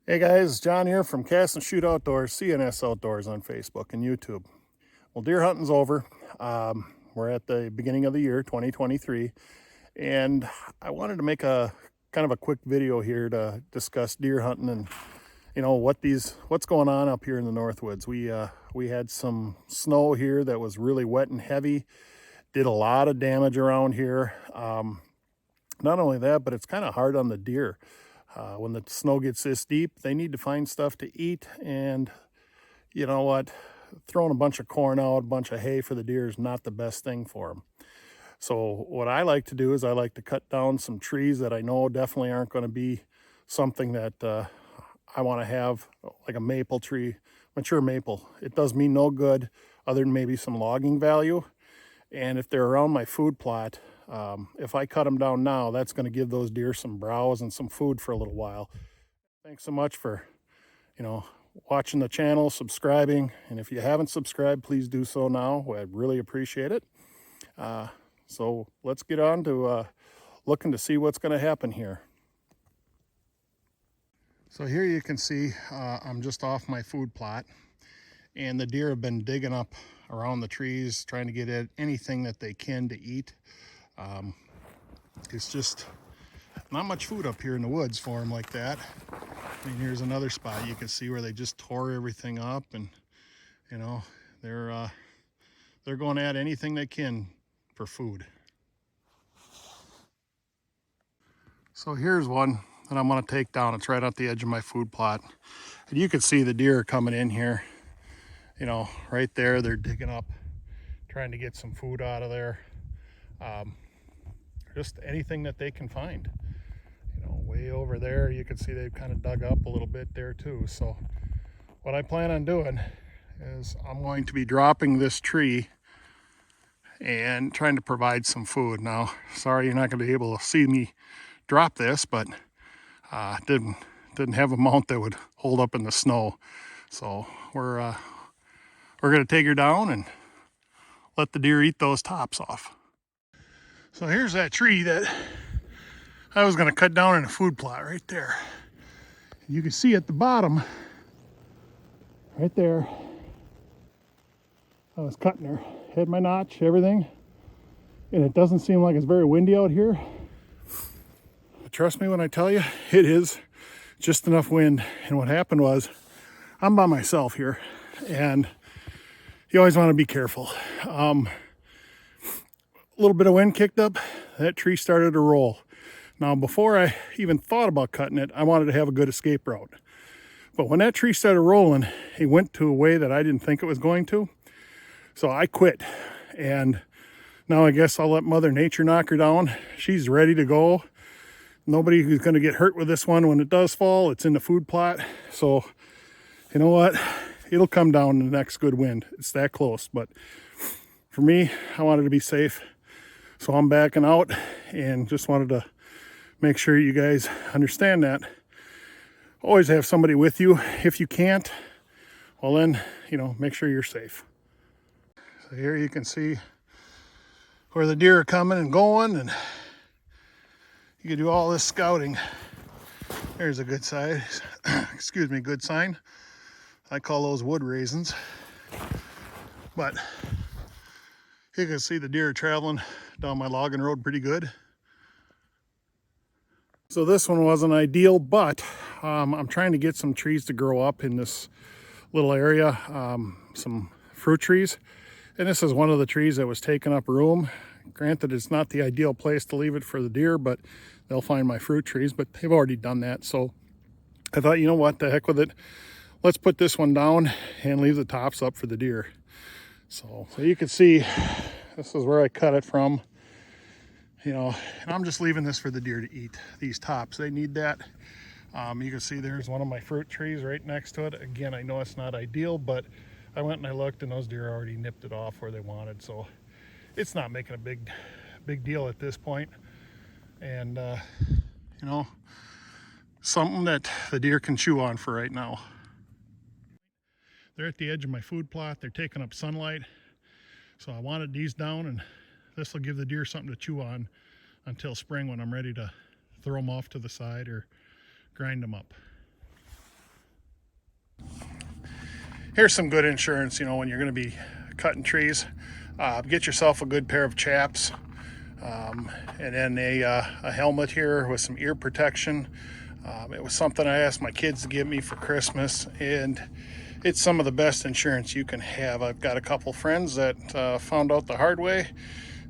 Hey guys, John here from Cast and Shoot Outdoors, CNS Outdoors on Facebook and YouTube. Well, deer hunting's over. We're at the beginning of the year, 2023, and I wanted to make a kind of a quick video here to discuss deer hunting and what's going on up here in the Northwoods. We had some snow here that was really wet and heavy, did a lot of damage around here. Not only that, but it's kind of hard on the deer. When the snow gets this deep, they need to find stuff to eat, and you know what? Throwing a bunch of corn out, a bunch of hay for the deer is not the best thing for them. So what I like to do is I like to cut down some trees that I know definitely aren't going to be something that I want to have, like a maple tree, mature maple. It does me no good other than maybe some logging value. And if they're around my food plot, if I cut them down now, that's going to give those deer some browse and some food for a little while. Thanks so much for, watching the channel, subscribing. And if you haven't subscribed, please do so now. I'd really appreciate it. So let's get on to looking to see what's going to happen here. So here you can see I'm just off my food plot, and the deer have been digging up around the trees, trying to get at anything that they can to eat. It's just not much food up here in the woods for them like that. I mean, here's another spot you can see where they just tore everything up, and they're going at anything they can for food. So here's one that I'm going to take down. It's right at the edge of my food plot, and you can see the deer are coming in here. Right there, they're digging up, trying to get some food out of there. Just anything that they can find. Way over there, you can see they've kind of dug up a little bit there too. So what I plan on doing is I'm going to be dropping this tree and trying to provide some food. Now, sorry you're not going to be able to see me drop this, but didn't have a mount that would hold up in the snow. So we're going to take her down and let the deer eat those tops off. So here's that tree that I was going to cut down in a food plot right there. You can see at the bottom, right there, I was cutting her. Had my notch, everything. And it doesn't seem like it's very windy out here. But trust me when I tell you, it is just enough wind. And what happened was, I'm by myself here, and you always want to be careful. A little bit of wind kicked up, that tree started to roll. Now, before I even thought about cutting it, I wanted to have a good escape route. But when that tree started rolling, it went to a way that I didn't think it was going to. So I quit. And now I guess I'll let Mother Nature knock her down. She's ready to go. Nobody who's going to get hurt with this one when it does fall. It's in the food plot. So, you know what? It'll come down in the next good wind. It's that close. But for me, I wanted to be safe. So I'm backing out and just wanted to make sure you guys understand that. Always have somebody with you. If you can't, well then, make sure you're safe. So here you can see where the deer are coming and going, and you can do all this scouting. There's a good sign. Excuse me, good sign. I call those wood raisins. But you can see the deer traveling down my logging road pretty good. So this one wasn't ideal, but I'm trying to get some trees to grow up in this little area, some fruit trees. And this is one of the trees that was taking up room. Granted, it's not the ideal place to leave it for the deer, but they'll find my fruit trees, but they've already done that. So I thought, you know what, the heck with it. Let's put this one down and leave the tops up for the deer. So you can see, this is where I cut it from. And I'm just leaving this for the deer to eat, these tops. They need that. You can see there's one of my fruit trees right next to it. Again, I know it's not ideal, but I went and I looked, and those deer already nipped it off where they wanted. So it's not making a big deal at this point. And, something that the deer can chew on for right now. They're at the edge of my food plot. They're taking up sunlight. So I wanted these down, and this will give the deer something to chew on until spring when I'm ready to throw them off to the side or grind them up. here's some good insurance, you know, when you're going to be cutting trees. Get yourself a good pair of chaps, and then a helmet here with some ear protection. It was something I asked my kids to give me for Christmas, and it's some of the best insurance you can have. I've got a couple friends that found out the hard way,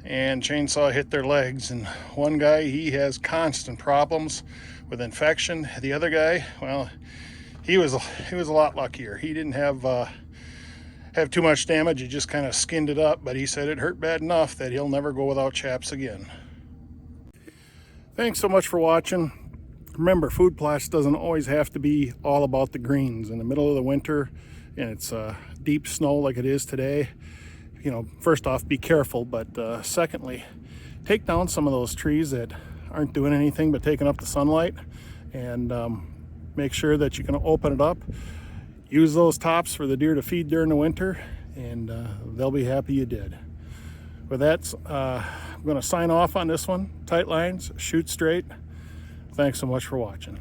and chainsaw hit their legs. And one guy, he has constant problems with infection. The other guy, well, he was a lot luckier. He didn't have too much damage. He just kind of skinned it up, but he said it hurt bad enough that he'll never go without chaps again. Thanks so much for watching. Remember, food plots doesn't always have to be all about the greens. In the middle of the winter and it's deep snow like it is today, you know, first off, be careful, but secondly, take down some of those trees that aren't doing anything but taking up the sunlight, and make sure that you can open it up. Use those tops for the deer to feed during the winter, and they'll be happy you did. With that, I'm going to sign off on this one. Tight lines, shoot straight. Thanks so much for watching.